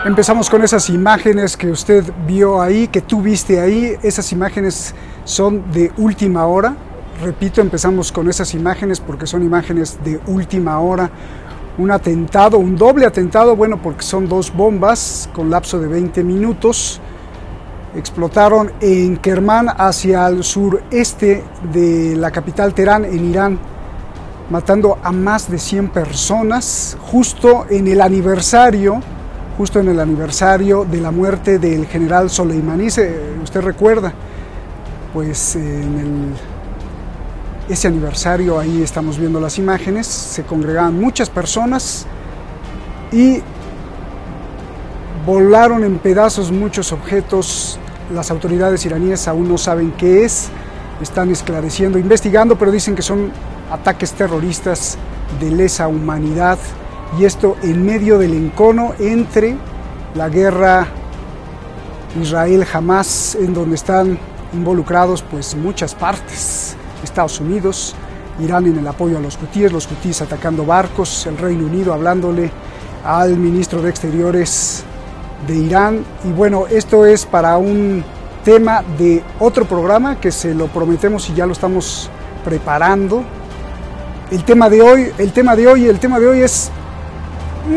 Empezamos con esas imágenes que usted vio ahí, que tú viste ahí. Esas imágenes son de última hora. Repito, empezamos con esas imágenes porque son imágenes de última hora. Un atentado, un doble atentado, bueno, porque son dos bombas con lapso de 20 minutos. Explotaron en Kermán, hacia el sureste de la capital Teherán, en Irán, matando a más de 100 personas, justo en el aniversario de la muerte del general Soleimani. Usted recuerda, pues ese aniversario, ahí estamos viendo las imágenes, se congregaban muchas personas y volaron en pedazos muchos objetos. Las autoridades iraníes aún no saben qué es, están esclareciendo, investigando, pero dicen que son ataques terroristas de lesa humanidad, y esto en medio del encono entre la guerra Israel-Hamás, en donde están involucrados pues muchas partes. Estados Unidos, Irán en el apoyo a los hutíes atacando barcos, el Reino Unido hablándole al ministro de Exteriores de Irán. Y bueno, esto es para un tema de otro programa que se lo prometemos y ya lo estamos preparando. El tema de hoy es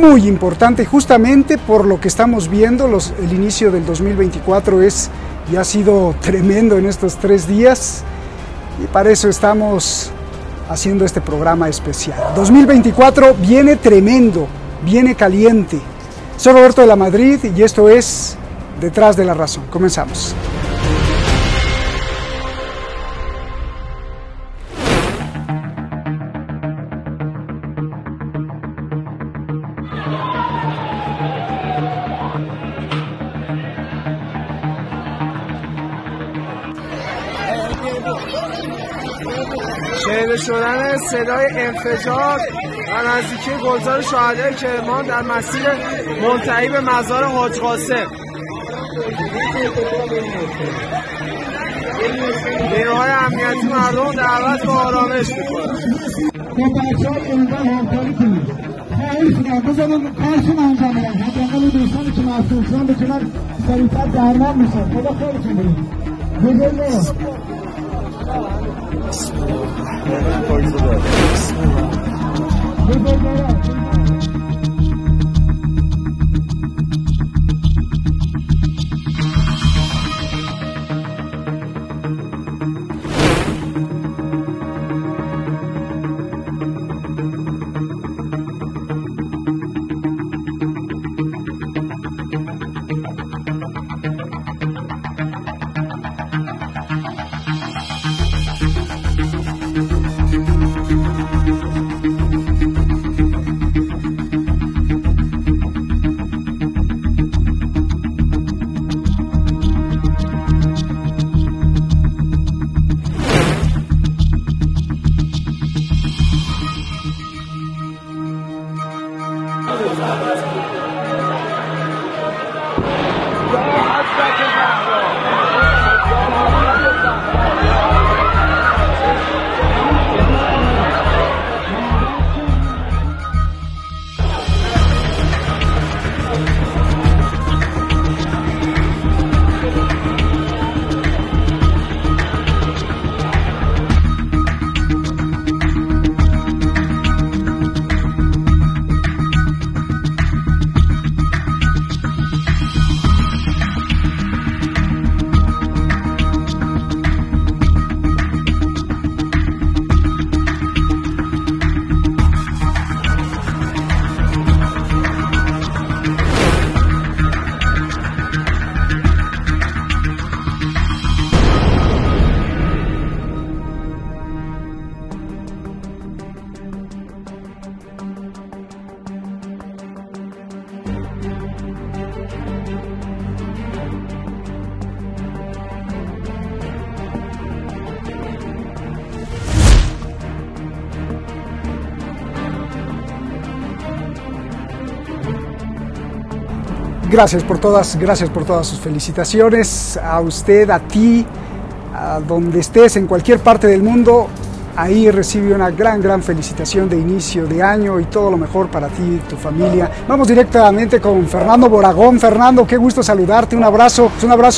muy importante, justamente por lo que estamos viendo. El inicio del 2024 ya ha sido tremendo en estos 3 días, y para eso estamos haciendo este programa especial. 2024 viene tremendo, viene caliente. Soy Roberto de la Madrid y esto es Detrás de la Razón. Comenzamos. شنیده شدن صدای انفجار و نزدیکی گلزار شهدای کرمان در مسیر منتهی به مزار حاج قاسم. نیروهای امنیتی مردم دعوت به آرامش می‌کنند. بزنید کارشون انجام بدن. حداقل دوستانی که مسئولان بتونن سریع‌تر درمان میشن. خدا خیرتون بده. Gracias por todas sus felicitaciones, a usted, a ti, a donde estés, en cualquier parte del mundo. ahí recibe una gran felicitación de inicio de año y todo lo mejor para ti y tu familia. Vamos directamente con Fernando Boragón. Fernando, qué gusto saludarte, un abrazo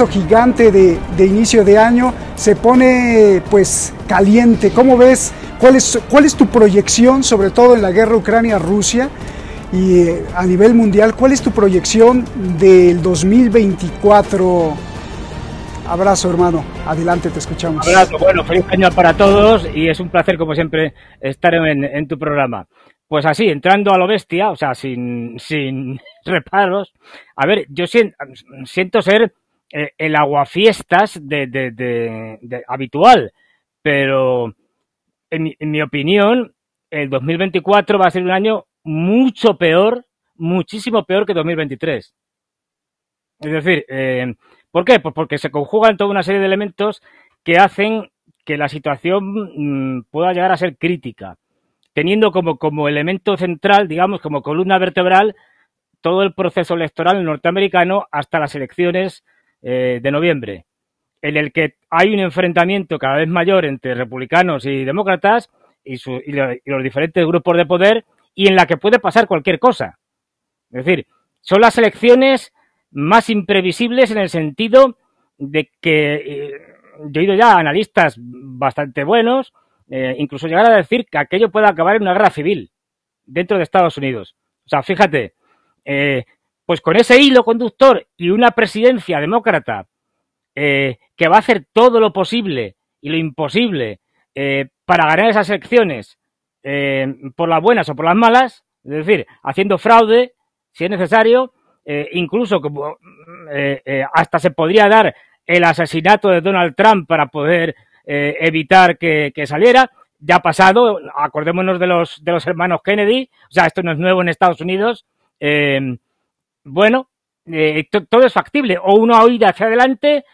gigante de inicio de año. Se pone pues caliente. ¿Cómo ves? ¿Cuál es tu proyección, sobre todo en la guerra Ucrania-Rusia? Y a nivel mundial, ¿cuál es tu proyección del 2024? Abrazo, hermano. Adelante, te escuchamos. Abrazo. Bueno, feliz año para todos y es un placer, como siempre, estar en tu programa. Pues así, entrando a lo bestia, o sea, sin reparos. A ver, yo siento ser el aguafiestas habitual, pero en mi opinión, el 2024 va a ser un año mucho peor, muchísimo peor que 2023. Es decir, ¿por qué? Pues porque se conjugan toda una serie de elementos que hacen que la situación pueda llegar a ser crítica, teniendo como elemento central, digamos, como columna vertebral, todo el proceso electoral norteamericano hasta las elecciones de noviembre, en el que hay un enfrentamiento cada vez mayor entre republicanos y demócratas y los diferentes grupos de poder, y en la que puede pasar cualquier cosa. Es decir, son las elecciones más imprevisibles en el sentido de que yo he oído ya a analistas bastante buenos incluso llegar a decir que aquello puede acabar en una guerra civil dentro de Estados Unidos. O sea, fíjate, pues con ese hilo conductor y una presidencia demócrata que va a hacer todo lo posible y lo imposible para ganar esas elecciones por las buenas o por las malas, es decir, haciendo fraude si es necesario, incluso como hasta se podría dar el asesinato de Donald Trump para poder evitar que saliera. Ya ha pasado, acordémonos de los hermanos Kennedy, o sea, esto no es nuevo en Estados Unidos. Bueno, todo es factible, o una huida hacia adelante,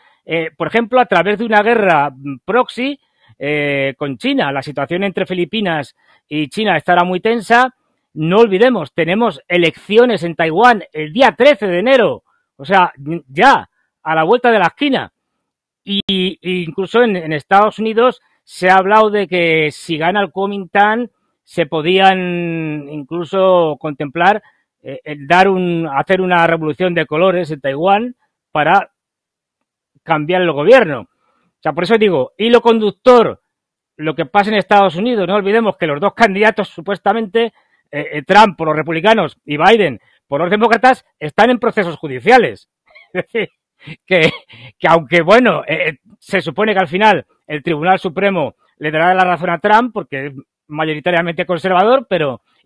por ejemplo, a través de una guerra proxy con China. La situación entre Filipinas y China estará muy tensa. No olvidemos, tenemos elecciones en Taiwán el día 13 de enero, o sea, ya, a la vuelta de la esquina. Y incluso en Estados Unidos se ha hablado de que si gana el Kuomintang se podían incluso contemplar hacer una revolución de colores en Taiwán para cambiar el gobierno. O sea, por eso digo, hilo conductor, lo que pasa en Estados Unidos. No olvidemos que los dos candidatos supuestamente, Trump por los republicanos y Biden por los demócratas, están en procesos judiciales. Es decir, que aunque, bueno, se supone que al final el Tribunal Supremo le dará la razón a Trump porque es mayoritariamente conservador,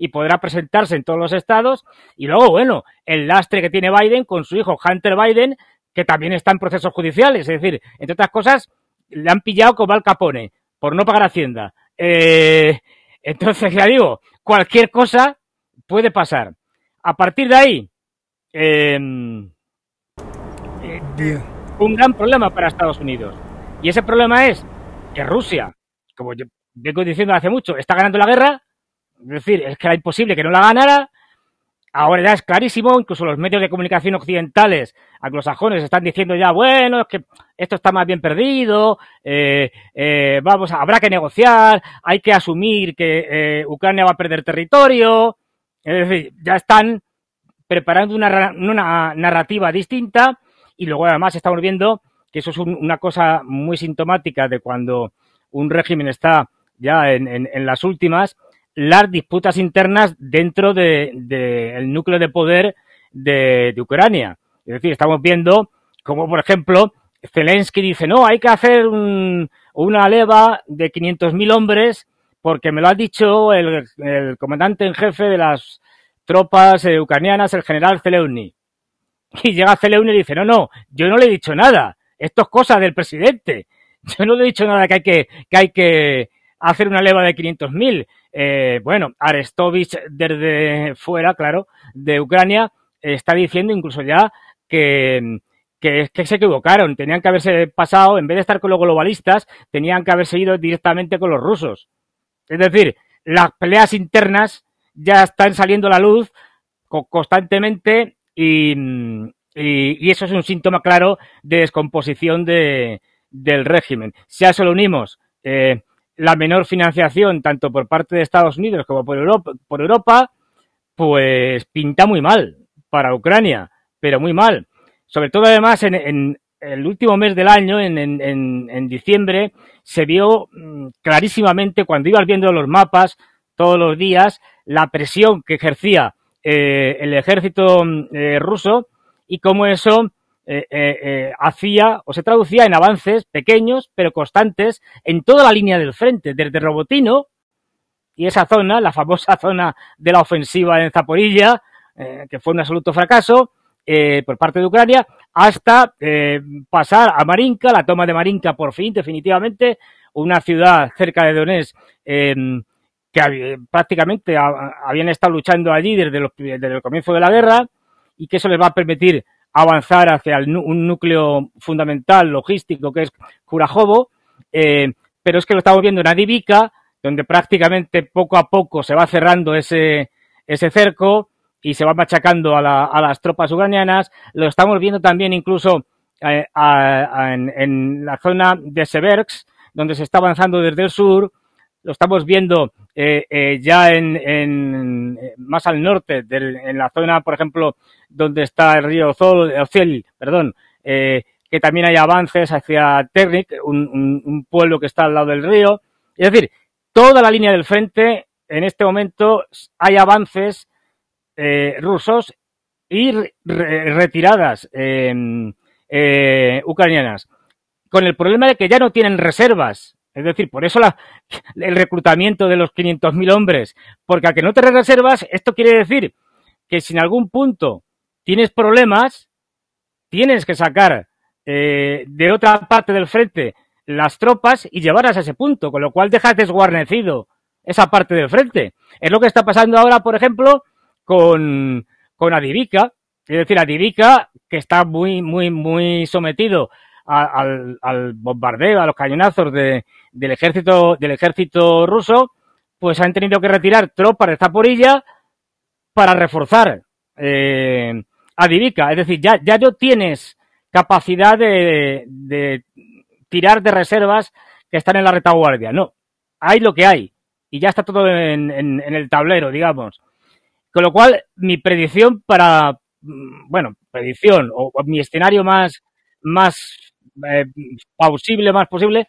y podrá presentarse en todos los estados. Y luego, bueno, el lastre que tiene Biden con su hijo Hunter Biden, que también está en procesos judiciales. Es decir, entre otras cosas, le han pillado como Al Capone por no pagar Hacienda. Entonces, ya digo, cualquier cosa puede pasar. A partir de ahí, un gran problema para Estados Unidos. Y ese problema es que Rusia, como yo vengo diciendo hace mucho, está ganando la guerra. Es decir, es que era imposible que no la ganara. Ahora ya es clarísimo, incluso los medios de comunicación occidentales, anglosajones, están diciendo ya, bueno, es que esto está más bien perdido, habrá que negociar, hay que asumir que Ucrania va a perder territorio. Es decir, ya están preparando una narrativa distinta, y luego además estamos viendo que eso es una cosa muy sintomática de cuando un régimen está ya en las últimas, las disputas internas dentro del núcleo de poder de Ucrania. Es decir, estamos viendo como, por ejemplo, Zelensky dice, no, hay que hacer una leva de 500.000 hombres porque me lo ha dicho el comandante en jefe de las tropas ucranianas, el general Zelensky. Y llega Zelensky y dice, no, yo no le he dicho nada, esto es cosa del presidente. Yo no le he dicho nada que hay que hacer una leva de 500.000. Bueno, Arestovich desde fuera, claro, de Ucrania, está diciendo incluso ya que se equivocaron. Tenían que haberse pasado, en vez de estar con los globalistas, tenían que haberse ido directamente con los rusos. Es decir, las peleas internas ya están saliendo a la luz constantemente y eso es un síntoma claro de descomposición del régimen. Si a eso le unimos la menor financiación tanto por parte de Estados Unidos como por Europa, pues pinta muy mal para Ucrania, pero muy mal. Sobre todo además en el último mes del año, en diciembre, se vio clarísimamente cuando ibas viendo los mapas todos los días la presión que ejercía el ejército ruso y cómo eso hacía o se traducía en avances pequeños pero constantes en toda la línea del frente, desde Robotino y esa zona, la famosa zona de la ofensiva en Zaporilla, que fue un absoluto fracaso por parte de Ucrania, hasta pasar a Marinka, la toma de Marinka por fin, definitivamente, una ciudad cerca de Donetsk que prácticamente habían estado luchando allí desde el comienzo de la guerra y que eso les va a permitir avanzar hacia un núcleo fundamental logístico que es Kurajovo, pero es que lo estamos viendo en Avdiivka, donde prácticamente poco a poco se va cerrando ese cerco y se va machacando a las tropas ucranianas. Lo estamos viendo también incluso en la zona de Seversk, donde se está avanzando desde el sur. Lo estamos viendo ya más al norte, en la zona, por ejemplo, donde está el río Ozil, que también hay avances hacia Ternik, un pueblo que está al lado del río. Es decir, toda la línea del frente, en este momento, hay avances rusos y retiradas ucranianas, con el problema de que ya no tienen reservas. Es decir, por eso el reclutamiento de los 500.000 hombres, porque al que no te reservas, esto quiere decir que si en algún punto tienes problemas, tienes que sacar de otra parte del frente las tropas y llevarlas a ese punto, con lo cual dejas desguarnecido esa parte del frente. Es lo que está pasando ahora, por ejemplo, con Avdiivka, es decir, Avdiivka, que está muy, muy, muy sometido al bombardeo, a los cañonazos del ejército ruso, pues han tenido que retirar tropas de Zaporilla para reforzar Avdiivka. Es decir, ya no tienes capacidad de tirar de reservas que están en la retaguardia. No, hay lo que hay y ya está todo en el tablero, digamos. Con lo cual, mi predicción predicción o mi escenario más plausible, más posible,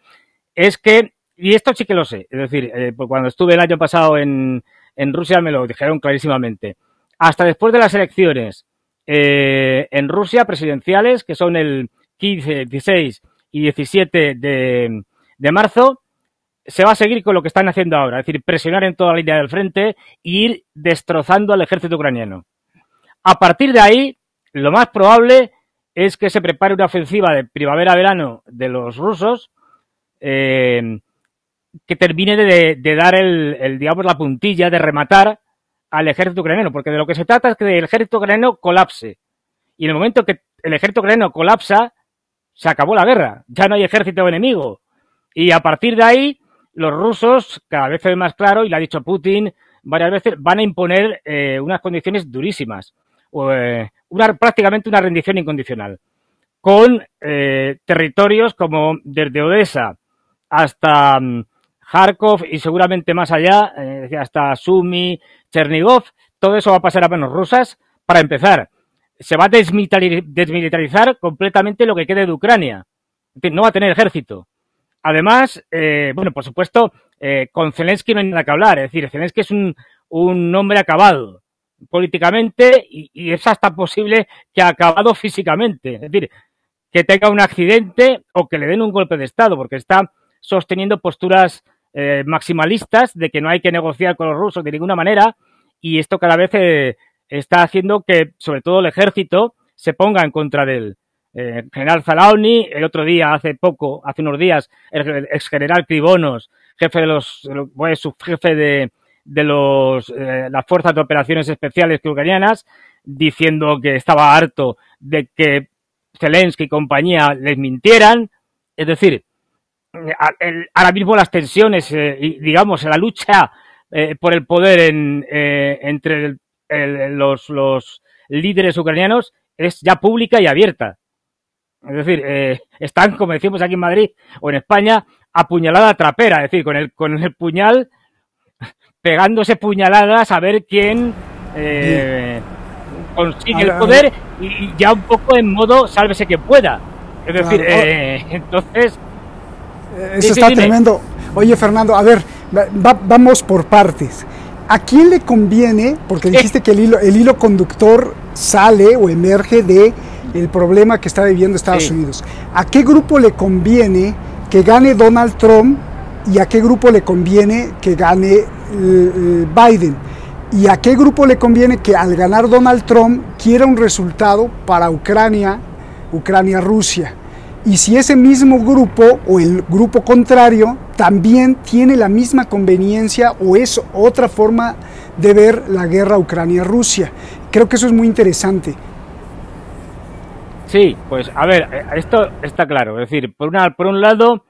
es que, y esto sí que lo sé, es decir, pues cuando estuve el año pasado en Rusia me lo dijeron clarísimamente, hasta después de las elecciones en Rusia presidenciales, que son el 15, 16 y 17 de marzo, se va a seguir con lo que están haciendo ahora, es decir, presionar en toda la línea del frente e ir destrozando al ejército ucraniano. A partir de ahí, lo más probable es que se prepare una ofensiva de primavera-verano de los rusos que termine de dar digamos, la puntilla, de rematar al ejército ucraniano, porque de lo que se trata es que el ejército ucraniano colapse. Y en el momento que el ejército ucraniano colapsa, se acabó la guerra, ya no hay ejército enemigo. Y a partir de ahí, los rusos, cada vez se ve más claro, y lo ha dicho Putin varias veces, van a imponer unas condiciones durísimas, prácticamente una rendición incondicional, con territorios como desde Odessa hasta Kharkov y seguramente más allá, hasta Sumy, Chernigov, todo eso va a pasar a manos rusas. Para empezar, se va a desmilitarizar completamente lo que quede de Ucrania, es decir, no va a tener ejército. Además, por supuesto, con Zelensky no hay nada que hablar, es decir, Zelensky es un hombre acabado políticamente y es hasta posible que ha acabado físicamente, es decir, que tenga un accidente o que le den un golpe de estado, porque está sosteniendo posturas maximalistas de que no hay que negociar con los rusos de ninguna manera, y esto cada vez está haciendo que, sobre todo el ejército, se ponga en contra de él. General Zalauny, el otro día, hace unos días, el exgeneral Krivonos, subjefe de las fuerzas de operaciones especiales ucranianas, diciendo que estaba harto de que Zelensky y compañía les mintieran. Es decir, ahora mismo las tensiones, digamos, la lucha por el poder entre los líderes ucranianos es ya pública y abierta. Es decir, están, como decimos aquí en Madrid o en España, a puñalada trapera, es decir, con el puñal, pegándose puñaladas a ver quién consigue el poder y ya un poco en modo sálvese quien pueda. Es decir, entonces... Eso está tremendo. Oye, Fernando, a ver, vamos por partes. ¿A quién le conviene? Porque dijiste que el hilo conductor sale o emerge de el problema que está viviendo Estados Unidos. ¿A qué grupo le conviene que gane Donald Trump y a qué grupo le conviene que gane Biden? ¿Y a qué grupo le conviene que al ganar Donald Trump quiera un resultado para Ucrania-Rusia? Y si ese mismo grupo o el grupo contrario también tiene la misma conveniencia o es otra forma de ver la guerra Ucrania-Rusia. Creo que eso es muy interesante. Sí, pues a ver, esto está claro. Es decir, por un lado,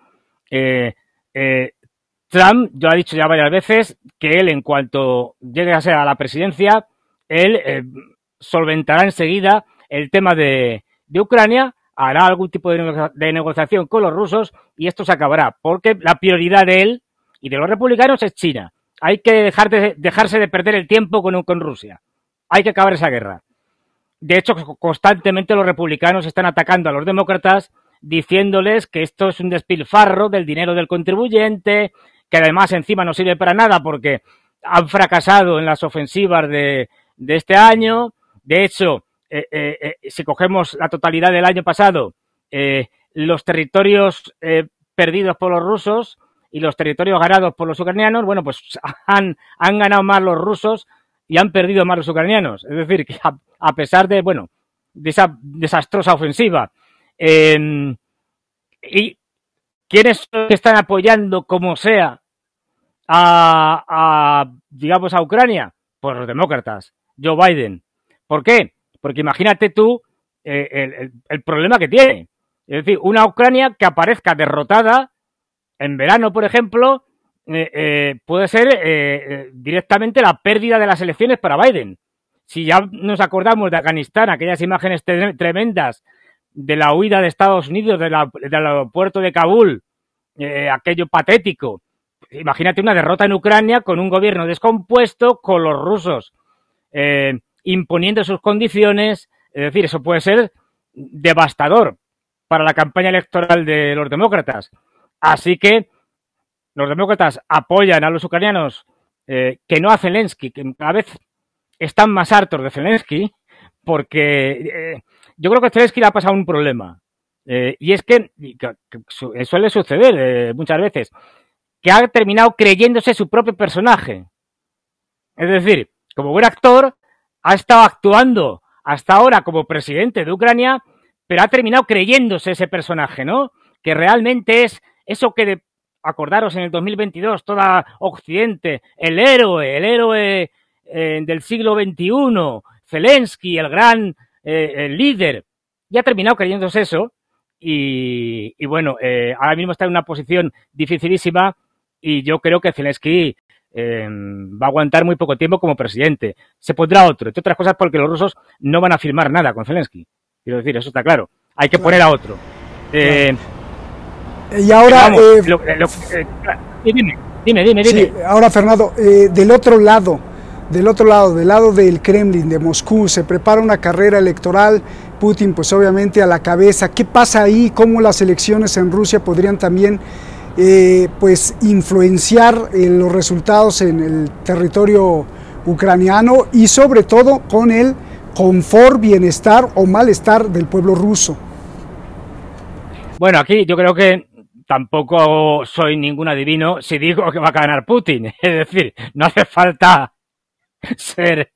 Trump ya ha dicho ya varias veces que él, en cuanto llegue a ser a la presidencia, él solventará enseguida el tema de Ucrania, hará algún tipo de negociación con los rusos y esto se acabará, porque la prioridad de él y de los republicanos es China. Hay que dejarse de perder el tiempo con Rusia. Hay que acabar esa guerra. De hecho, constantemente los republicanos están atacando a los demócratas diciéndoles que esto es un despilfarro del dinero del contribuyente, que además encima no sirve para nada porque han fracasado en las ofensivas de este año. De hecho, si cogemos la totalidad del año pasado, los territorios perdidos por los rusos y los territorios ganados por los ucranianos, bueno, pues han ganado más los rusos y han perdido más los ucranianos. Es decir, que a pesar de, bueno, de esa desastrosa ofensiva. ¿Y quiénes son los que están apoyando, como sea, digamos, a Ucrania? Pues los demócratas, Joe Biden. ¿Por qué? Porque imagínate tú el problema que tiene. Es decir, una Ucrania que aparezca derrotada en verano, por ejemplo, puede ser directamente la pérdida de las elecciones para Biden. Si ya nos acordamos de Afganistán, aquellas imágenes tremendas de la huida de Estados Unidos del aeropuerto de Kabul, aquello patético. Imagínate una derrota en Ucrania con un gobierno descompuesto, con los rusos imponiendo sus condiciones. Es decir, eso puede ser devastador para la campaña electoral de los demócratas. Así que los demócratas apoyan a los ucranianos, que no a Zelensky, que cada vez están más hartos de Zelensky, porque yo creo que a Zelensky le ha pasado un problema. Y es que suele suceder muchas veces, que ha terminado creyéndose su propio personaje. Es decir, como buen actor, ha estado actuando hasta ahora como presidente de Ucrania, pero ha terminado creyéndose ese personaje, ¿no? Que realmente es eso que, acordaros, en el 2022, toda Occidente, el héroe del siglo XXI, Zelensky, el gran el líder, ya ha terminado creyéndose eso y bueno, ahora mismo está en una posición dificilísima y yo creo que Zelensky va a aguantar muy poco tiempo como presidente. Se pondrá otro, entre otras cosas porque los rusos no van a firmar nada con Zelensky. Quiero decir, eso está claro. Hay que poner a otro. Y ahora... Dime. Sí, ahora, Fernando, del otro lado, del lado del Kremlin, de Moscú, se prepara una carrera electoral, Putin pues obviamente a la cabeza. ¿Qué pasa ahí? ¿Cómo las elecciones en Rusia podrían también pues influenciar los resultados en el territorio ucraniano y sobre todo con el confort, bienestar o malestar del pueblo ruso? Bueno, aquí yo creo que tampoco soy ningún adivino si digo que va a ganar Putin. Es decir, no hace falta ser...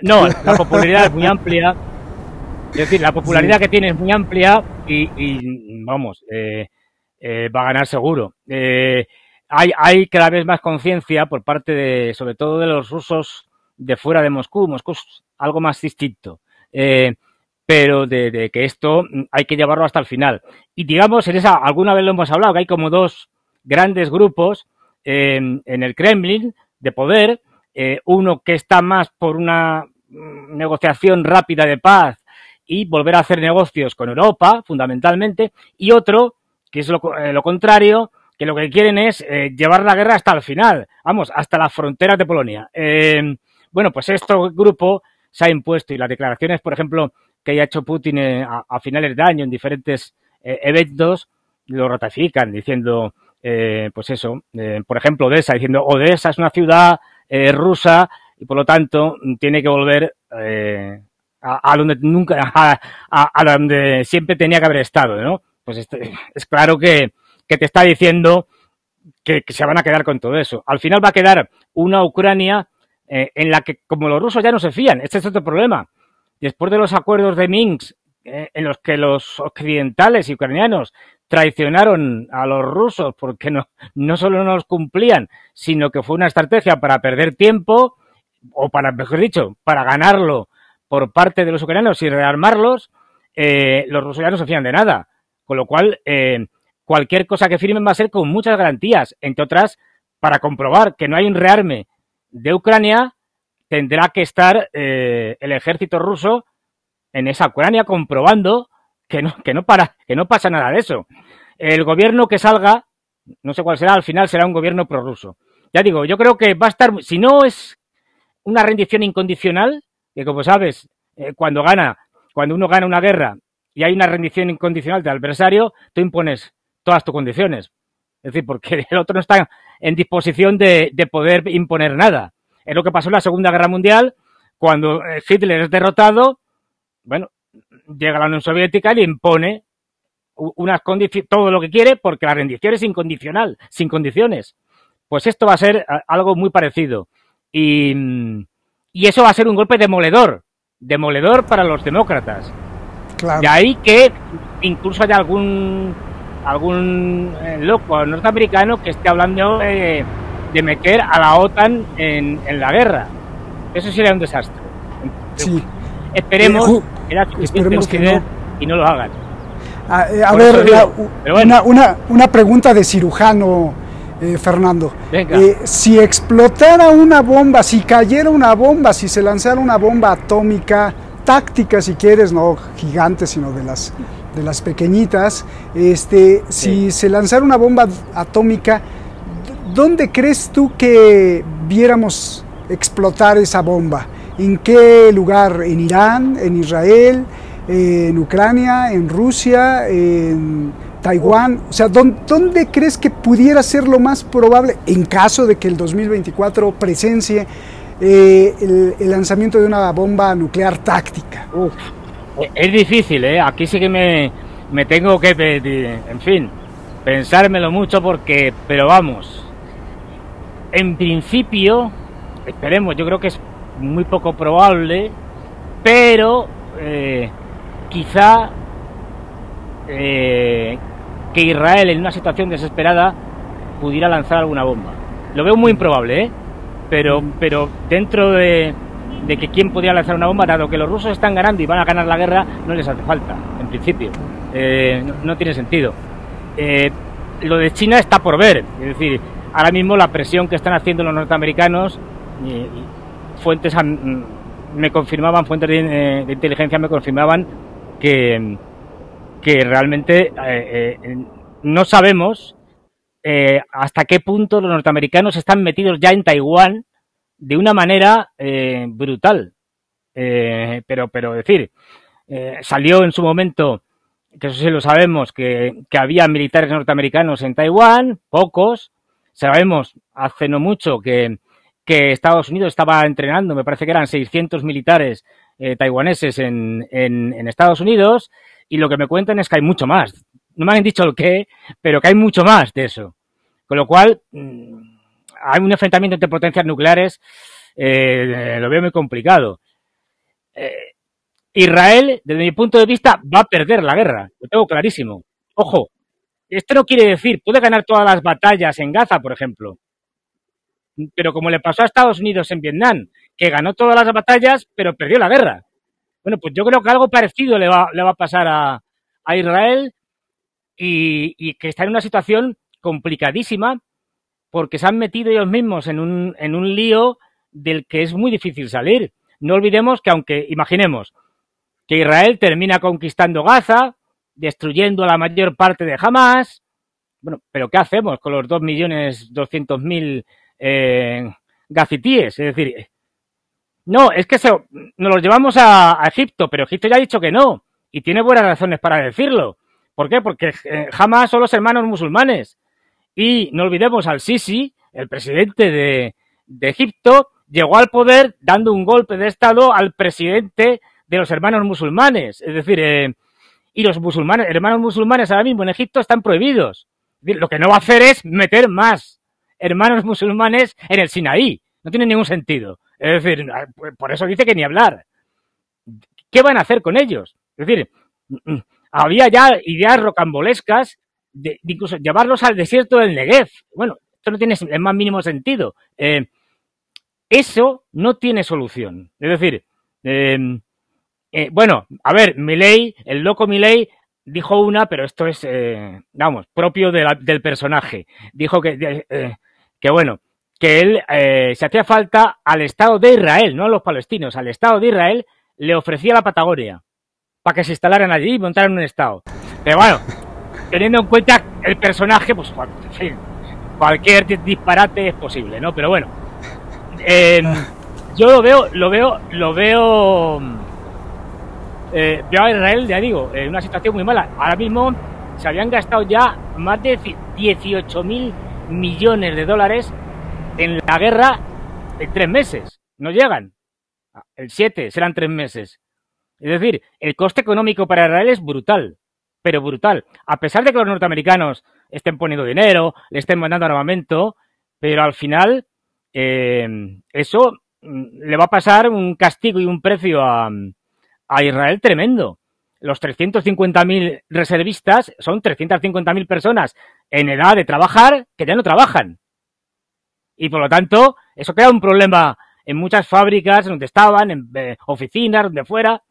No, la popularidad es muy amplia. Es decir, la popularidad que tiene es muy amplia y vamos, va a ganar seguro. Hay cada vez más conciencia por parte de, sobre todo de los rusos de fuera de Moscú. Moscú es algo más distinto. Pero de que esto hay que llevarlo hasta el final. Y digamos, alguna vez lo hemos hablado, que hay como dos grandes grupos en el Kremlin de poder, uno que está más por una negociación rápida de paz y volver a hacer negocios con Europa, fundamentalmente, y otro que es lo contrario, que lo que quieren es llevar la guerra hasta el final, vamos, hasta las fronteras de Polonia. Bueno, pues este grupo se ha impuesto y las declaraciones, por ejemplo, que haya hecho Putin a finales de año en diferentes eventos, lo ratifican diciendo, pues eso, por ejemplo, Odessa, diciendo Odessa es una ciudad rusa y por lo tanto tiene que volver a donde nunca, a donde siempre tenía que haber estado, ¿no? Pues es claro que te está diciendo que se van a quedar con todo eso. Al final va a quedar una Ucrania en la que, como los rusos ya no se fían, este es otro problema. Después de los acuerdos de Minsk, en los que los occidentales y ucranianos traicionaron a los rusos porque no solo no los cumplían, sino que fue una estrategia para perder tiempo, o para, mejor dicho, para ganarlo por parte de los ucranianos y rearmarlos, los rusos ya no se fían de nada. Con lo cual, cualquier cosa que firmen va a ser con muchas garantías, entre otras, para comprobar que no hay un rearme de Ucrania, tendrá que estar el ejército ruso en esa Ucrania comprobando que no pasa nada de eso. El gobierno que salga, no sé cuál será, al final será un gobierno prorruso. Ya digo, yo creo que va a estar, si no es una rendición incondicional, que como sabes, cuando uno gana una guerra y hay una rendición incondicional del adversario, tú impones todas tus condiciones. Es decir, porque el otro no está en disposición de poder imponer nada. Es lo que pasó en la Segunda Guerra Mundial, cuando Hitler es derrotado, bueno, llega la Unión Soviética y le impone unas condiciones, todo lo que quiere, porque la rendición es incondicional, sin condiciones. Pues esto va a ser algo muy parecido. Y eso va a ser un golpe demoledor para los demócratas. Claro. De ahí que incluso haya algún loco norteamericano que esté hablando de meter a la OTAN en la guerra. Eso sería un desastre. Sí. Esperemos que no. Y no lo hagan. A ver, bueno. una pregunta de cirujano, Fernando. Si explotara una bomba, si cayera una bomba, si se lanzara una bomba atómica, táctica si quieres, no gigante, sino de las pequeñitas, si se lanzara una bomba atómica, ¿dónde crees tú que viéramos explotar esa bomba? ¿En qué lugar? ¿En Irán? ¿En Israel? ¿En Ucrania? ¿En Rusia? ¿En Taiwán? O sea, ¿dónde crees que pudiera ser lo más probable en caso de que el 2024 presencie el lanzamiento de una bomba nuclear táctica? Es difícil, ¿eh? Aquí sí que me tengo que, en fin, pensármelo mucho pero vamos, en principio, esperemos, yo creo que es muy poco probable, pero quizá que Israel en una situación desesperada pudiera lanzar alguna bomba. Lo veo muy improbable, ¿eh? Pero dentro de que quién podría lanzar una bomba, dado que los rusos están ganando y van a ganar la guerra, no les hace falta, en principio. No tiene sentido. Lo de China está por ver, es decir, ahora mismo la presión que están haciendo los norteamericanos, fuentes me confirmaban, fuentes de inteligencia me confirmaban que realmente no sabemos hasta qué punto los norteamericanos están metidos ya en Taiwán de una manera brutal. Pero decir, salió en su momento, que eso sí lo sabemos, que había militares norteamericanos en Taiwán, pocos. Sabemos hace no mucho que Estados Unidos estaba entrenando, me parece que eran 600 militares taiwaneses en Estados Unidos, y lo que me cuentan es que hay mucho más. No me han dicho el qué, pero que hay mucho más de eso. Con lo cual, hay un enfrentamiento entre potencias nucleares, lo veo muy complicado. Israel, desde mi punto de vista, va a perder la guerra, lo tengo clarísimo. Ojo, esto no quiere decir, puede ganar todas las batallas en Gaza, por ejemplo, pero como le pasó a Estados Unidos en Vietnam, que ganó todas las batallas, pero perdió la guerra. Bueno, pues yo creo que algo parecido le va a pasar a Israel y que está en una situación complicadísima porque se han metido ellos mismos en un lío del que es muy difícil salir. No olvidemos que aunque, imaginemos, que Israel termina conquistando Gaza, destruyendo a la mayor parte de Hamas. Bueno, pero ¿qué hacemos con los 2.200.000 gazitíes? Es decir, no, es que nos los llevamos a Egipto, pero Egipto ya ha dicho que no, y tiene buenas razones para decirlo. ¿Por qué? Porque Hamas son los hermanos musulmanes. Y no olvidemos al Sisi, el presidente de Egipto, llegó al poder dando un golpe de Estado al presidente de los hermanos musulmanes. Es decir, y los hermanos musulmanes ahora mismo en Egipto están prohibidos. Es decir, lo que no va a hacer es meter más hermanos musulmanes en el Sinaí. No tiene ningún sentido. Es decir, por eso dice que ni hablar. ¿Qué van a hacer con ellos? Es decir, había ya ideas rocambolescas de incluso llevarlos al desierto del Negev. Bueno, esto no tiene el más mínimo sentido. Eso no tiene solución. Es decir, bueno, a ver, Milei, el loco Milei, dijo una, pero esto es, vamos, propio del personaje. Dijo que bueno, que él, si hacía falta al Estado de Israel, no a los palestinos, al Estado de Israel, le ofrecía la Patagonia para que se instalaran allí y montaran un Estado. Pero bueno, teniendo en cuenta el personaje, pues, en fin, cualquier disparate es posible, ¿no? Pero bueno, yo lo veo a Israel, ya digo, en una situación muy mala. Ahora mismo se habían gastado ya más de 18.000 millones de dólares en la guerra en 3 meses. No llegan. El 7 serán 3 meses. Es decir, el coste económico para Israel es brutal, pero brutal. A pesar de que los norteamericanos estén poniendo dinero, le estén mandando armamento, pero al final eso le va a pasar un castigo y un precio a Israel tremendo. Los 350.000 reservistas son 350.000 personas en edad de trabajar que ya no trabajan. Y por lo tanto, eso crea un problema en muchas fábricas donde estaban, en oficinas, donde fuera,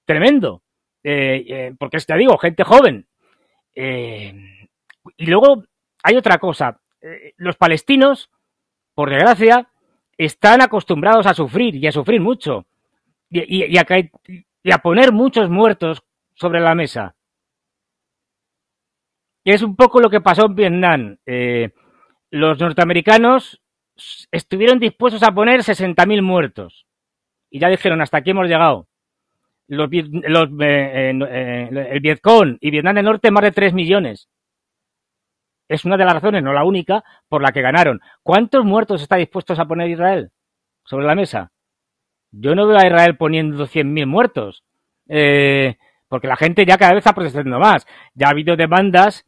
tremendo. Porque te digo, gente joven. Y luego hay otra cosa. Los palestinos, por desgracia, están acostumbrados a sufrir y a sufrir mucho. Y a poner muchos muertos sobre la mesa. Y es un poco lo que pasó en Vietnam. Los norteamericanos estuvieron dispuestos a poner 60.000 muertos. Y ya dijeron, hasta aquí hemos llegado. El Vietcong y Vietnam del Norte más de 3 millones. Es una de las razones, no la única, por la que ganaron. ¿Cuántos muertos está dispuestos a poner Israel sobre la mesa? Yo no veo a Israel poniendo 100.000 muertos, porque la gente ya cada vez está protestando más. Ya ha habido demandas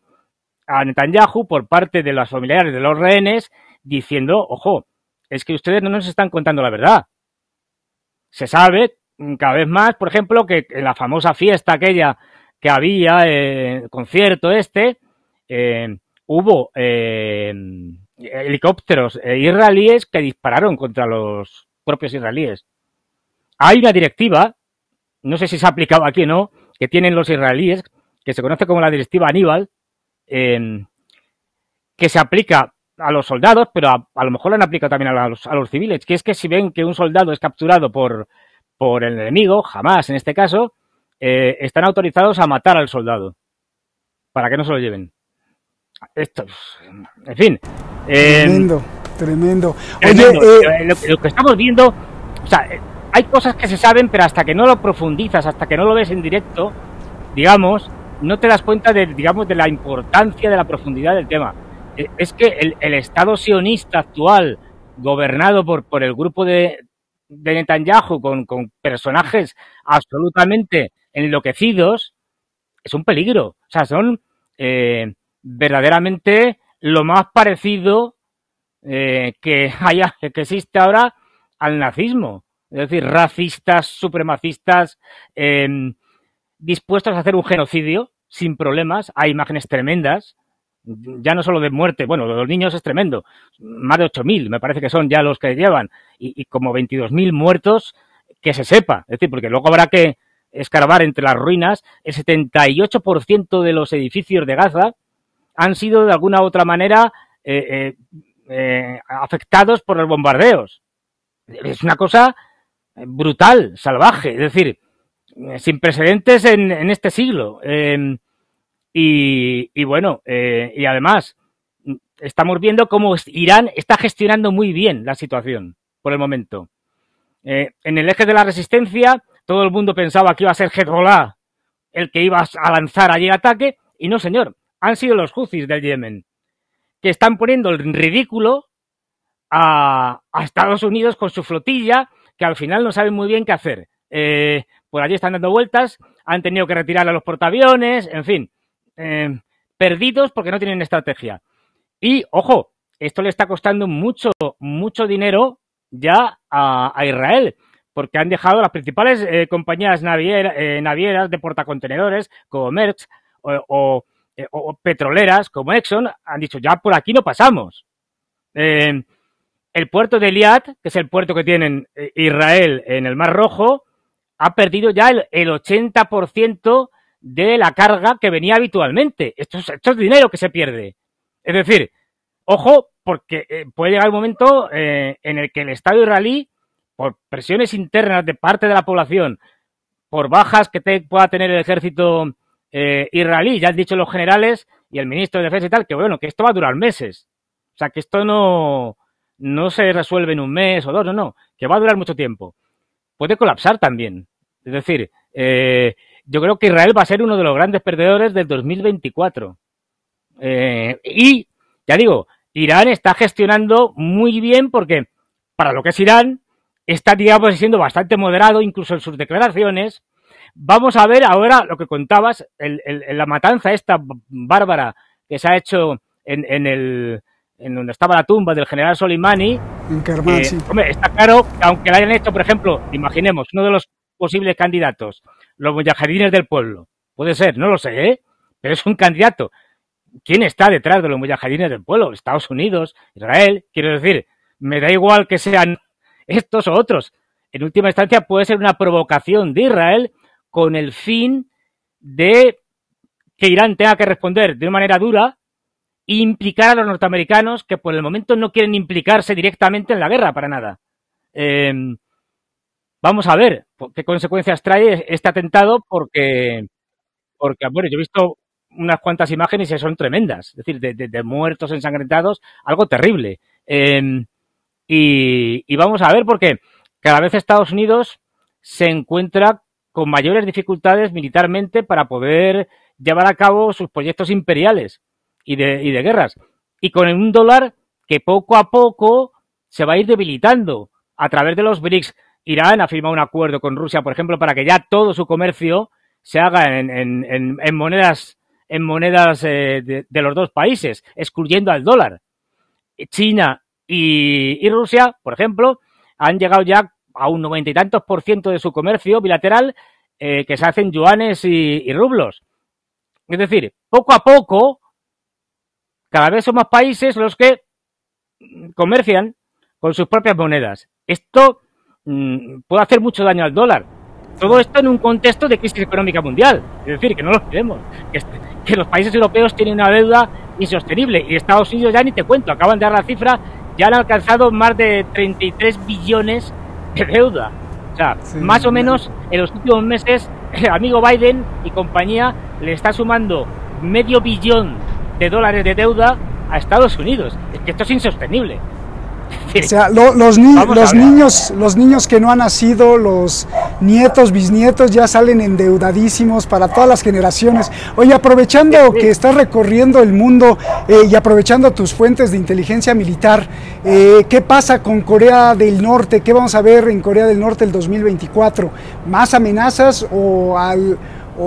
a Netanyahu por parte de los familiares de los rehenes diciendo, ojo, es que ustedes no nos están contando la verdad. Se sabe cada vez más, por ejemplo, que en la famosa fiesta aquella que había, concierto hubo helicópteros israelíes que dispararon contra los propios israelíes. Hay una directiva, no sé si se ha aplicado aquí o no, que tienen los israelíes, que se conoce como la directiva Aníbal, que se aplica a los soldados, pero a lo mejor la han aplicado también a los civiles, que es que si ven que un soldado es capturado por el enemigo, Hamas en este caso, están autorizados a matar al soldado, para que no se lo lleven. Esto, en fin. Tremendo. Oye, lo que estamos viendo, o sea, hay cosas que se saben, pero hasta que no lo profundizas, hasta que no lo ves en directo, digamos, no te das cuenta de la importancia, de la profundidad del tema. Es que el Estado sionista actual, gobernado por el grupo de Netanyahu, con personajes absolutamente enloquecidos, es un peligro. O sea, son verdaderamente lo más parecido que existe ahora al nazismo. Es decir, racistas, supremacistas, dispuestos a hacer un genocidio sin problemas. Hay imágenes tremendas, ya no solo de muerte, bueno, lo de los niños es tremendo, más de 8.000 me parece que son ya los que llevan, y como 22.000 muertos que se sepa, es decir, porque luego habrá que escarbar entre las ruinas. El 78% de los edificios de Gaza han sido de alguna u otra manera afectados por los bombardeos. Es una cosa brutal, salvaje, es decir, sin precedentes en este siglo. Y bueno, y además estamos viendo cómo Irán está gestionando muy bien la situación por el momento. En el eje de la resistencia, todo el mundo pensaba que iba a ser Hezbollah el que iba a lanzar allí el ataque, y no, señor, han sido los Houthis del Yemen, que están poniendo en ridículo a Estados Unidos con su flotilla, que al final no saben muy bien qué hacer. Por allí están dando vueltas, han tenido que retirar a los portaaviones, en fin, perdidos porque no tienen estrategia. Y, ojo, esto le está costando mucho dinero ya a Israel, porque han dejado las principales compañías navieras de portacontenedores como Maersk o petroleras como Exxon, han dicho ya por aquí no pasamos. El puerto de Eilat, que es el puerto que tienen Israel en el Mar Rojo, ha perdido ya el 80% de la carga que venía habitualmente. Esto es dinero que se pierde. Es decir, ojo, porque puede llegar un momento en el que el Estado israelí, por presiones internas de parte de la población, por bajas que pueda tener el ejército israelí, ya han dicho los generales y el ministro de Defensa y tal, que bueno, que esto va a durar meses. O sea, que esto no se resuelve en un mes o dos, no, que va a durar mucho tiempo. Puede colapsar también. Es decir, yo creo que Israel va a ser uno de los grandes perdedores del 2024. Y, ya digo, Irán está gestionando muy bien porque, para lo que es Irán, está, digamos, siendo bastante moderado, incluso en sus declaraciones. Vamos a ver ahora lo que contabas, la matanza esta bárbara que se ha hecho en donde estaba la tumba del general Soleimani. En Kermán, sí. Hombre, está claro que aunque la hayan hecho, por ejemplo, imaginemos, uno de los posibles candidatos, los mujahidines del pueblo, puede ser, no lo sé, pero es un candidato. ¿Quién está detrás de los mujahidines del pueblo? Estados Unidos, Israel, quiero decir, me da igual que sean estos o otros. En última instancia puede ser una provocación de Israel con el fin de que Irán tenga que responder de una manera dura e implicar a los norteamericanos, que por el momento no quieren implicarse directamente en la guerra para nada. Vamos a ver qué consecuencias trae este atentado porque bueno, yo he visto unas cuantas imágenes y son tremendas, es decir, de muertos ensangrentados, algo terrible. Y vamos a ver porque cada vez Estados Unidos se encuentra con mayores dificultades militarmente para poder llevar a cabo sus proyectos imperiales y de guerras. Y con un dólar que poco a poco se va a ir debilitando a través de los BRICS. Irán ha firmado un acuerdo con Rusia, por ejemplo, para que ya todo su comercio se haga en monedas de los dos países, excluyendo al dólar. China y Rusia, por ejemplo, han llegado ya a un 90 y tantos % de su comercio bilateral que se hace en yuanes y rublos. Es decir, poco a poco, cada vez son más países los que comercian con sus propias monedas. Esto puede hacer mucho daño al dólar. Todo esto en un contexto de crisis económica mundial. Es decir, que no lo olvidemos. Que los países europeos tienen una deuda insostenible. Y Estados Unidos ya ni te cuento. Acaban de dar la cifra. Ya han alcanzado más de 33 billones de deuda. O sea, sí, más o menos en los últimos meses, el amigo Biden y compañía le está sumando $500 billion de deuda a Estados Unidos. Es que esto es insostenible. O sea, los niños que no han nacido, los nietos, bisnietos, ya salen endeudadísimos para todas las generaciones. Oye, aprovechando que estás recorriendo el mundo y aprovechando tus fuentes de inteligencia militar, ¿qué pasa con Corea del Norte? ¿Qué vamos a ver en Corea del Norte el 2024? ¿Más amenazas o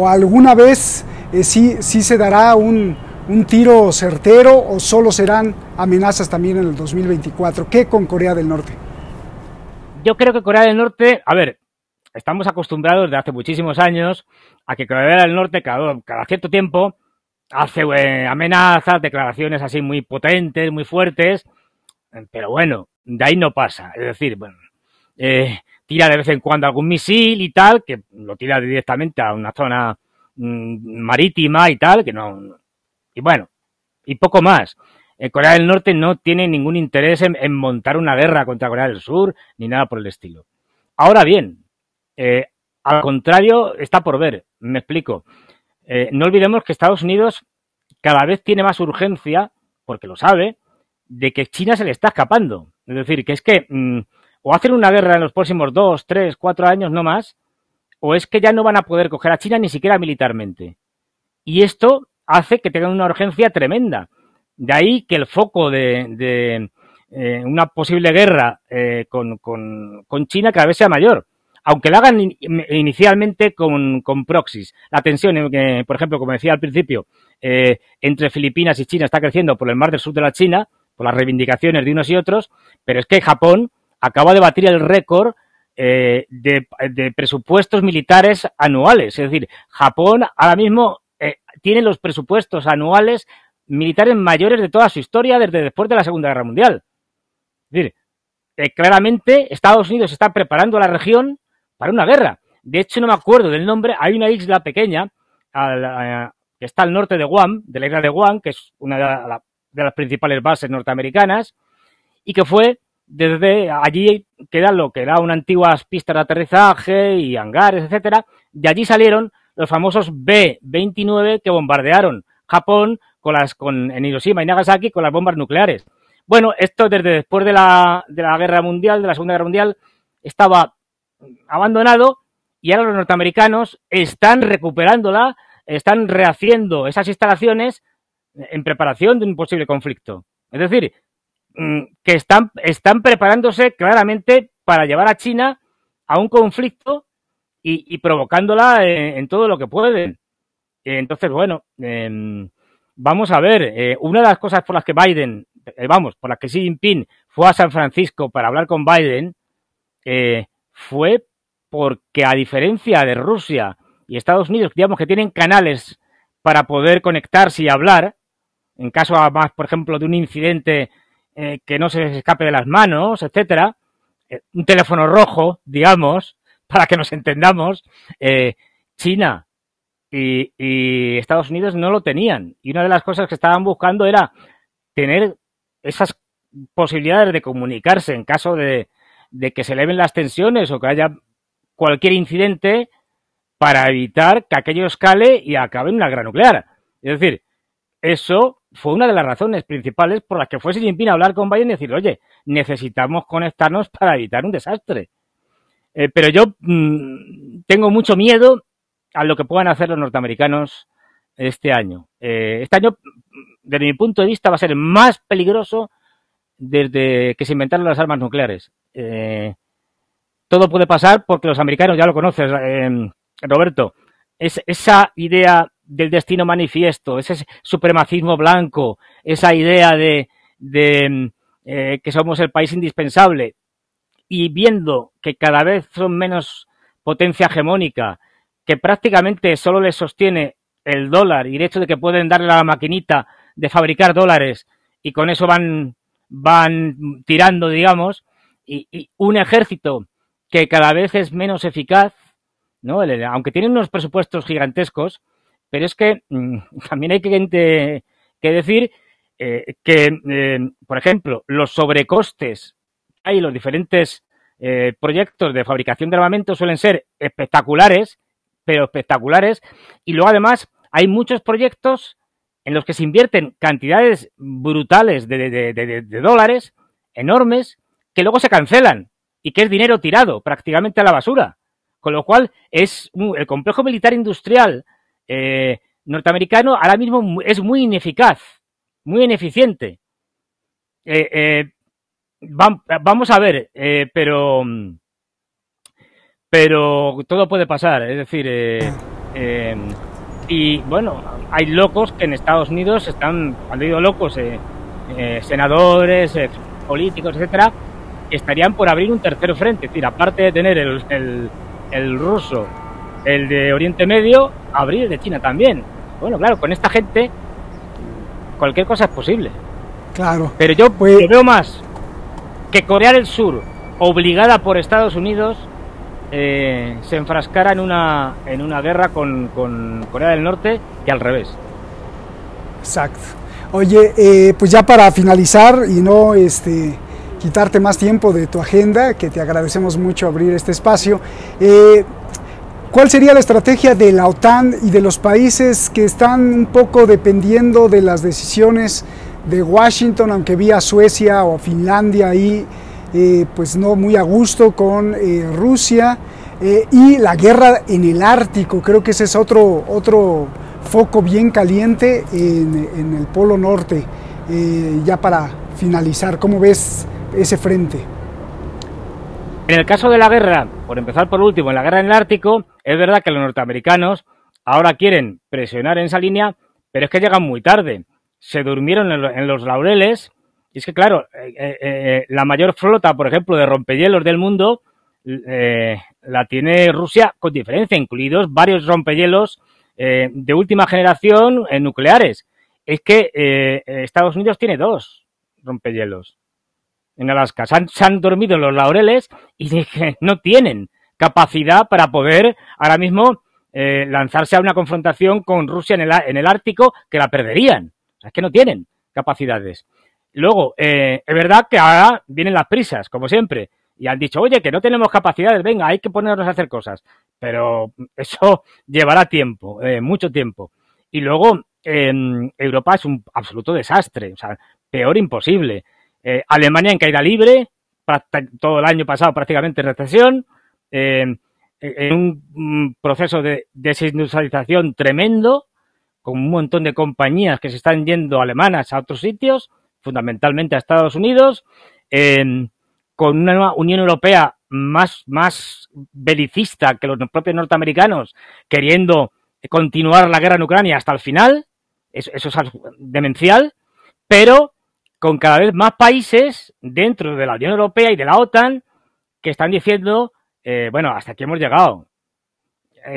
alguna vez sí se dará un tiro certero o solo serán amenazas también en el 2024? ¿Qué con Corea del Norte? Yo creo que Corea del Norte, a ver, estamos acostumbrados desde hace muchísimos años a que Corea del Norte cada cierto tiempo hace amenazas, declaraciones así muy potentes, muy fuertes, pero bueno, de ahí no pasa. Es decir, bueno, tira de vez en cuando algún misil y tal, que lo tira directamente a una zona marítima y tal, que no... Y bueno, y poco más. Corea del Norte no tiene ningún interés en montar una guerra contra Corea del Sur, ni nada por el estilo. Ahora bien, al contrario, está por ver. Me explico. No olvidemos que Estados Unidos cada vez tiene más urgencia, porque lo sabe, de que China se le está escapando. Es decir, que es que o hacen una guerra en los próximos 2, 3, 4 años, no más, o es que ya no van a poder coger a China ni siquiera militarmente. Y esto hace que tengan una urgencia tremenda. De ahí que el foco de una posible guerra con China cada vez sea mayor. Aunque la hagan inicialmente con proxies. La tensión, por ejemplo, como decía al principio, entre Filipinas y China está creciendo por el mar del sur de la China, por las reivindicaciones de unos y otros, pero es que Japón acaba de batir el récord de presupuestos militares anuales. Es decir, Japón ahora mismo tiene los presupuestos anuales militares mayores de toda su historia desde después de la Segunda Guerra Mundial. Es decir, claramente Estados Unidos está preparando a la región para una guerra. De hecho, no me acuerdo del nombre, hay una isla pequeña que está al norte de Guam, de la isla de Guam, que es una de las principales bases norteamericanas, y que fue desde allí, queda lo que era unas antiguas pistas de aterrizaje y hangares, etcétera. De allí salieron los famosos B-29 que bombardearon Japón en Hiroshima y Nagasaki con las bombas nucleares. Bueno, esto desde después de la Guerra Mundial, de la Segunda Guerra Mundial, estaba abandonado y ahora los norteamericanos están recuperándola, están rehaciendo esas instalaciones en preparación de un posible conflicto. Es decir, que están preparándose claramente para llevar a China a un conflicto y provocándola en todo lo que pueden. Entonces, bueno, vamos a ver. Una de las cosas por las que por las que Xi Jinping fue a San Francisco para hablar con Biden, fue porque, a diferencia de Rusia y Estados Unidos, digamos que tienen canales para poder conectarse y hablar, en caso además, por ejemplo, de un incidente que no se les escape de las manos, etcétera, un teléfono rojo, digamos, para que nos entendamos, China y Estados Unidos no lo tenían. Y una de las cosas que estaban buscando era tener esas posibilidades de comunicarse en caso de que se eleven las tensiones o que haya cualquier incidente para evitar que aquello escale y acabe en una guerra nuclear. Es decir, eso fue una de las razones principales por las que fue Xi Jinping a hablar con Biden y decir, oye, necesitamos conectarnos para evitar un desastre. Pero yo tengo mucho miedo a lo que puedan hacer los norteamericanos este año. Este año, desde mi punto de vista, va a ser más peligroso desde que se inventaron las armas nucleares. Todo puede pasar porque los americanos, ya lo conoces, Roberto, esa idea del destino manifiesto, ese supremacismo blanco, esa idea de que somos el país indispensable, y viendo que cada vez son menos potencia hegemónica, que prácticamente solo les sostiene el dólar y el hecho de que pueden darle a la maquinita de fabricar dólares y con eso van tirando, digamos, y un ejército que cada vez es menos eficaz, ¿no? Aunque tienen unos presupuestos gigantescos, pero es que también hay que decir que, por ejemplo, los sobrecostes hay los diferentes proyectos de fabricación de armamento suelen ser espectaculares, pero espectaculares, y luego además hay muchos proyectos en los que se invierten cantidades brutales de dólares, enormes, que luego se cancelan y que es dinero tirado prácticamente a la basura. Con lo cual el complejo militar industrial norteamericano ahora mismo es muy ineficaz, muy ineficiente. Vamos a ver, pero todo puede pasar, es decir, y bueno, hay locos que en Estados Unidos cuando digo locos, senadores, políticos, etcétera, estarían por abrir un tercer frente, es decir, aparte de tener el ruso, el de Oriente Medio, abrir el de China también. Bueno, claro, con esta gente cualquier cosa es posible. Claro. Pero yo veo más que Corea del Sur, obligada por Estados Unidos, se enfrascara en una guerra con Corea del Norte y al revés. Exacto. Oye, pues ya para finalizar y no quitarte más tiempo de tu agenda, que te agradecemos mucho abrir este espacio, ¿Cuál sería la estrategia de la OTAN y de los países que están un poco dependiendo de las decisiones de Washington, aunque vi a Suecia o Finlandia ahí, pues no muy a gusto con Rusia, y la guerra en el Ártico? Creo que ese es otro foco bien caliente en el Polo Norte. Ya para finalizar, ¿cómo ves ese frente? En el caso de la guerra, por empezar por último, en la guerra en el Ártico, es verdad que los norteamericanos ahora quieren presionar en esa línea, pero es que llegan muy tarde. Se durmieron en los laureles, y es que claro, la mayor flota, por ejemplo, de rompehielos del mundo, la tiene Rusia con diferencia, incluidos varios rompehielos de última generación nucleares. Es que Estados Unidos tiene 2 rompehielos en Alaska. Se han dormido en los laureles y no tienen capacidad para poder ahora mismo lanzarse a una confrontación con Rusia en el Ártico, que la perderían. O sea, es que no tienen capacidades. Luego, es verdad que ahora vienen las prisas, como siempre, y han dicho, oye, que no tenemos capacidades, venga, hay que ponernos a hacer cosas. Pero eso llevará tiempo, mucho tiempo. Y luego, Europa es un absoluto desastre, o sea, peor imposible. Alemania en caída libre, todo el año pasado prácticamente en recesión, en un proceso de desindustrialización tremendo, con un montón de compañías que se están yendo alemanas a otros sitios, fundamentalmente a Estados Unidos, con una Unión Europea más belicista que los propios norteamericanos, queriendo continuar la guerra en Ucrania hasta el final. Eso es demencial, pero con cada vez más países dentro de la Unión Europea y de la OTAN que están diciendo, bueno, hasta aquí hemos llegado.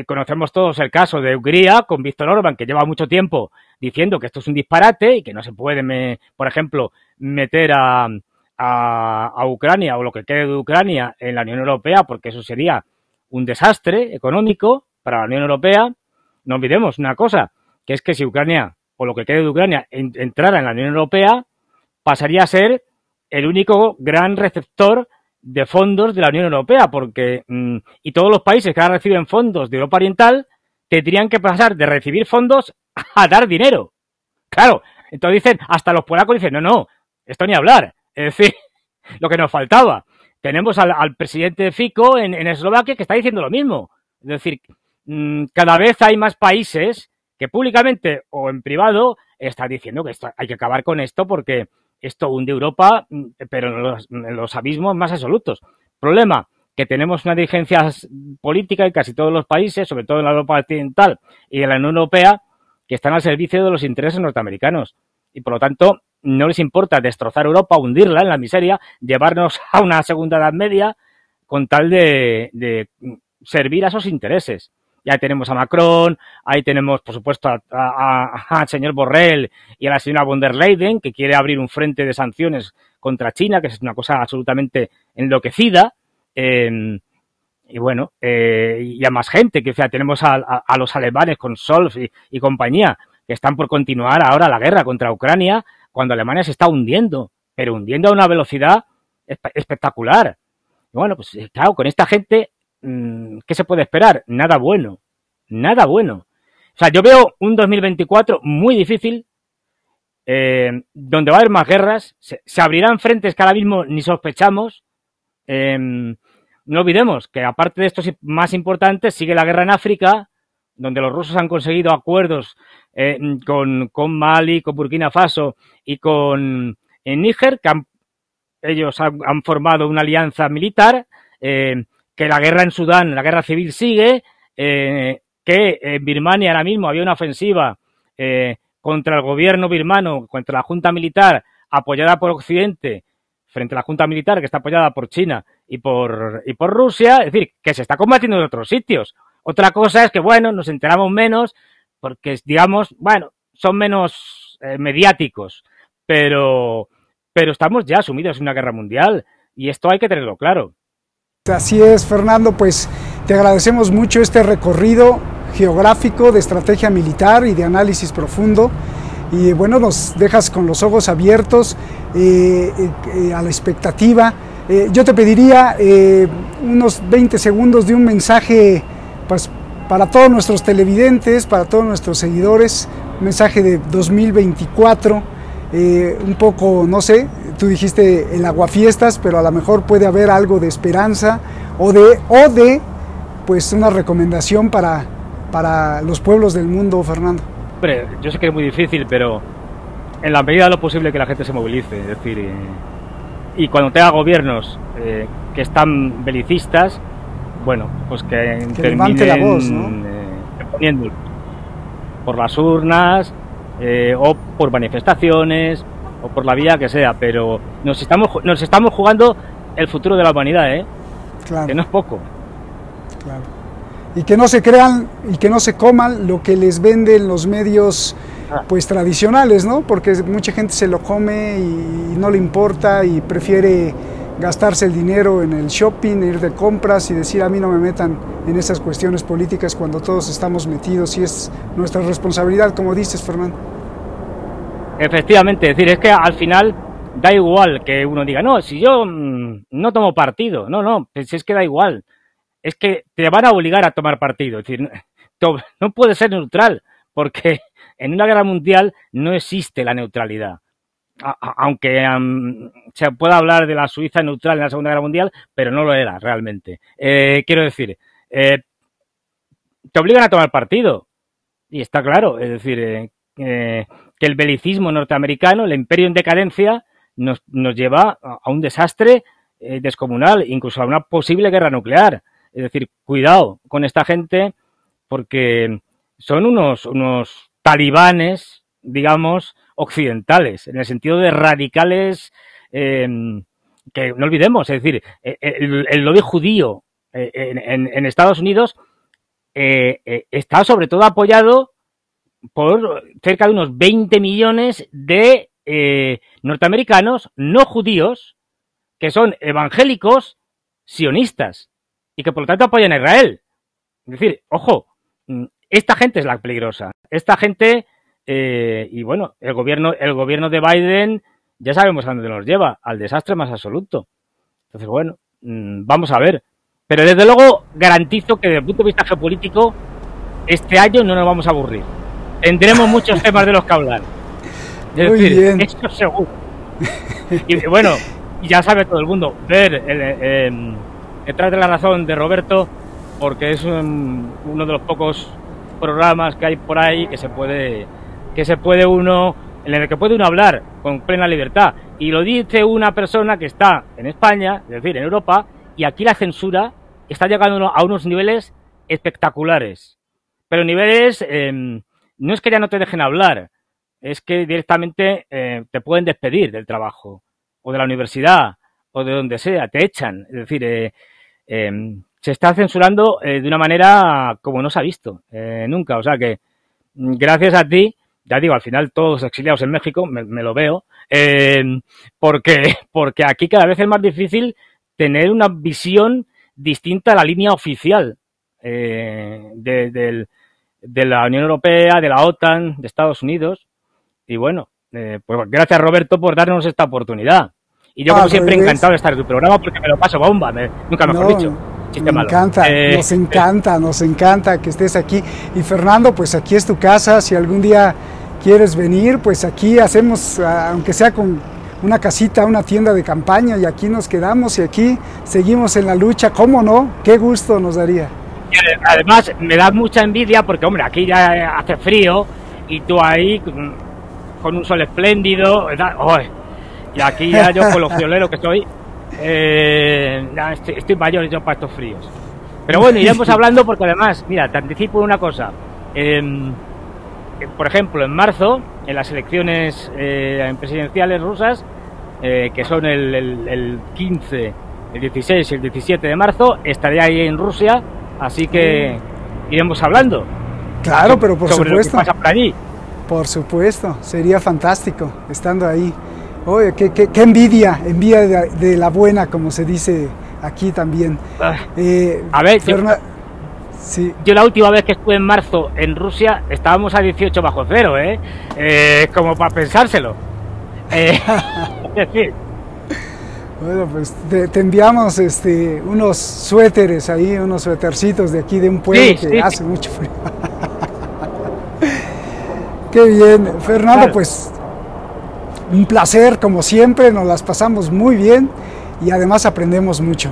Conocemos todos el caso de Hungría con Viktor Orbán, que lleva mucho tiempo diciendo que esto es un disparate y que no se puede, por ejemplo, meter a Ucrania o lo que quede de Ucrania en la Unión Europea, porque eso sería un desastre económico para la Unión Europea. No olvidemos una cosa, que es que si Ucrania o lo que quede de Ucrania entrara en la Unión Europea, pasaría a ser el único gran receptor de fondos de la Unión Europea, porque y todos los países que ahora reciben fondos de Europa Oriental tendrían que pasar de recibir fondos a dar dinero. Claro, entonces dicen, hasta los polacos dicen, no, esto ni hablar. Es decir, lo que nos faltaba. Tenemos al presidente de Fico en Eslovaquia que está diciendo lo mismo. Es decir, cada vez hay más países que públicamente o en privado están diciendo que hay que acabar con esto porque esto hunde Europa, pero en los abismos más absolutos. Problema, que tenemos una dirigencia política en casi todos los países, sobre todo en la Europa Occidental y en la Unión Europea, que están al servicio de los intereses norteamericanos. Y por lo tanto, no les importa destrozar Europa, hundirla en la miseria, llevarnos a una segunda edad media con tal de servir a esos intereses. Y ahí tenemos a Macron, ahí tenemos, por supuesto, al señor Borrell y a la señora von der Leyen, que quiere abrir un frente de sanciones contra China, que es una cosa absolutamente enloquecida. Y bueno, y a más gente, que o sea, tenemos a los alemanes con Scholz y compañía, que están por continuar ahora la guerra contra Ucrania, cuando Alemania se está hundiendo, pero hundiendo a una velocidad espectacular. Y bueno, pues claro, con esta gente, ¿qué se puede esperar? Nada bueno, nada bueno. O sea, yo veo un 2024 muy difícil, donde va a haber más guerras, se abrirán frentes que ahora mismo ni sospechamos. No olvidemos que aparte de estos más importantes, sigue la guerra en África, donde los rusos han conseguido acuerdos con Mali, con Burkina Faso y con Níger, que ellos han formado una alianza militar, que la guerra en Sudán, la guerra civil sigue, que en Birmania ahora mismo había una ofensiva contra el gobierno birmano, contra la junta militar apoyada por Occidente, frente a la junta militar que está apoyada por China y por Rusia, es decir, que se está combatiendo en otros sitios. Otra cosa es que, bueno, nos enteramos menos porque, digamos, bueno, son menos mediáticos, pero estamos ya sumidos en una guerra mundial y esto hay que tenerlo claro. Así es, Fernando, pues te agradecemos mucho este recorrido geográfico de estrategia militar y de análisis profundo. Y bueno, nos dejas con los ojos abiertos a la expectativa. Yo te pediría unos 20 segundos de un mensaje pues, para todos nuestros televidentes, para todos nuestros seguidores, un mensaje de 2024, un poco, no sé, tú dijiste el aguafiestas, pero a lo mejor puede haber algo de esperanza o de pues una recomendación para los pueblos del mundo, Fernando. Hombre, yo sé que es muy difícil, pero en la medida de lo posible que la gente se movilice, es decir, y cuando tenga gobiernos que están belicistas, bueno, pues que levante la voz, ¿no? Poniendo por las urnas o por manifestaciones o por la vía que sea, pero nos estamos jugando el futuro de la humanidad, Claro. Que no es poco. Claro. Y que no se crean y que no se coman lo que les venden los medios pues tradicionales, ¿no? Porque mucha gente se lo come y no le importa y prefiere gastarse el dinero en el shopping, ir de compras y decir a mí no me metan en esas cuestiones políticas cuando todos estamos metidos y es nuestra responsabilidad, como dices, Fernando. Efectivamente, es decir, es que al final da igual que uno diga, no, si yo no tomo partido, no, pues es que da igual, es que te van a obligar a tomar partido, es decir, no puedes ser neutral, porque en una guerra mundial no existe la neutralidad. Aunque se pueda hablar de la Suiza neutral en la Segunda Guerra Mundial, pero no lo era realmente. Quiero decir, te obligan a tomar partido, y está claro, es decir, que el belicismo norteamericano, el imperio en decadencia, nos lleva a un desastre descomunal, incluso a una posible guerra nuclear. Es decir, cuidado con esta gente, porque son unos talibanes, digamos, occidentales, en el sentido de radicales, que no olvidemos, es decir, el lobby judío en Estados Unidos está sobre todo apoyado por cerca de unos 20 millones de norteamericanos no judíos que son evangélicos sionistas y que por lo tanto apoyan a Israel. Es decir, ojo, esta gente es la peligrosa. Esta gente, y bueno, el gobierno de Biden ya sabemos a dónde nos lleva, al desastre más absoluto. Entonces, bueno, vamos a ver. Pero desde luego garantizo que desde el punto de vista geopolítico este año no nos vamos a aburrir. Tendremos muchos temas de los que hablar. Es Muy decir, bien. eso seguro. Y bueno, ya sabe todo el mundo, ver Detrás de la Razón de Roberto, porque es uno de los pocos programas que hay por ahí que se puede uno, en el que puede uno hablar con plena libertad. Y lo dice una persona que está en España, es decir, en Europa, y aquí la censura está llegando a unos niveles espectaculares. Pero niveles, no es que ya no te dejen hablar, es que directamente te pueden despedir del trabajo, o de la universidad, o de donde sea, te echan. Es decir, se está censurando de una manera como no se ha visto nunca. O sea que, gracias a ti, ya digo, al final todos exiliados en México, me lo veo, porque aquí cada vez es más difícil tener una visión distinta a la línea oficial de la Unión Europea, de la OTAN, de Estados Unidos. Y bueno, pues gracias, Roberto, por darnos esta oportunidad. Y yo, como siempre, encantado de estar en tu programa porque me lo paso bomba, nunca mejor dicho. Nos encanta que estés aquí. Y Fernando, pues aquí es tu casa, si algún día quieres venir, pues aquí hacemos, aunque sea con una casita, una tienda de campaña, y aquí nos quedamos y aquí seguimos en la lucha, ¿cómo no? Qué gusto nos daría. Y además me da mucha envidia porque, hombre, aquí ya hace frío y tú ahí con un sol espléndido, ¿verdad? ¡Oh! Y aquí ya yo con lo friolero que soy, ya estoy mayor yo para estos fríos. Pero bueno, iremos hablando porque además, mira, te anticipo una cosa. Por ejemplo, en marzo, en las elecciones presidenciales rusas, que son el 15, el 16 y el 17 de marzo, estaré ahí en Rusia, así que iremos hablando. Claro, pero por sobre supuesto. Lo que pasa por allí. Por supuesto, sería fantástico estando ahí. Oye, qué envidia de la buena, como se dice aquí también. A ver, sí. Yo la última vez que estuve en marzo en Rusia estábamos a 18 bajo cero, como para pensárselo. Es decir, Bueno, pues te enviamos unos suéteres ahí, unos suétercitos de aquí de un pueblo que hace mucho frío. Qué bien, Fernando, claro. Pues un placer como siempre, nos las pasamos muy bien y además aprendemos mucho.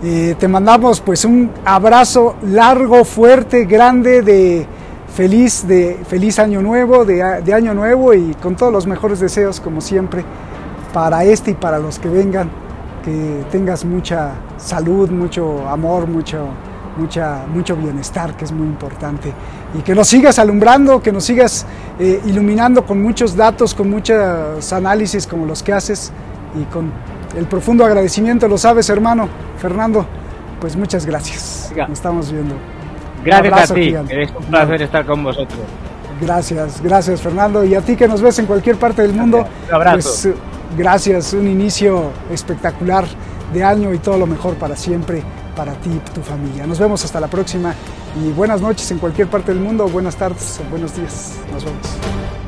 Te mandamos pues un abrazo largo, fuerte, grande, de feliz año nuevo, de año nuevo, y con todos los mejores deseos como siempre para y para los que vengan, que tengas mucha salud, mucho amor, mucho bienestar, que es muy importante, y que nos sigas alumbrando, que nos sigas iluminando con muchos datos, con muchos análisis como los que haces, y con el profundo agradecimiento, lo sabes, hermano Fernando, pues muchas gracias. Nos estamos viendo. Gracias a ti, es un placer estar con vosotros. Gracias Fernando, y a ti que nos ves en cualquier parte del mundo, un abrazo. Pues gracias, un inicio espectacular de año y todo lo mejor para siempre, para ti y tu familia. Nos vemos hasta la próxima y buenas noches en cualquier parte del mundo, buenas tardes, buenos días, nos vemos.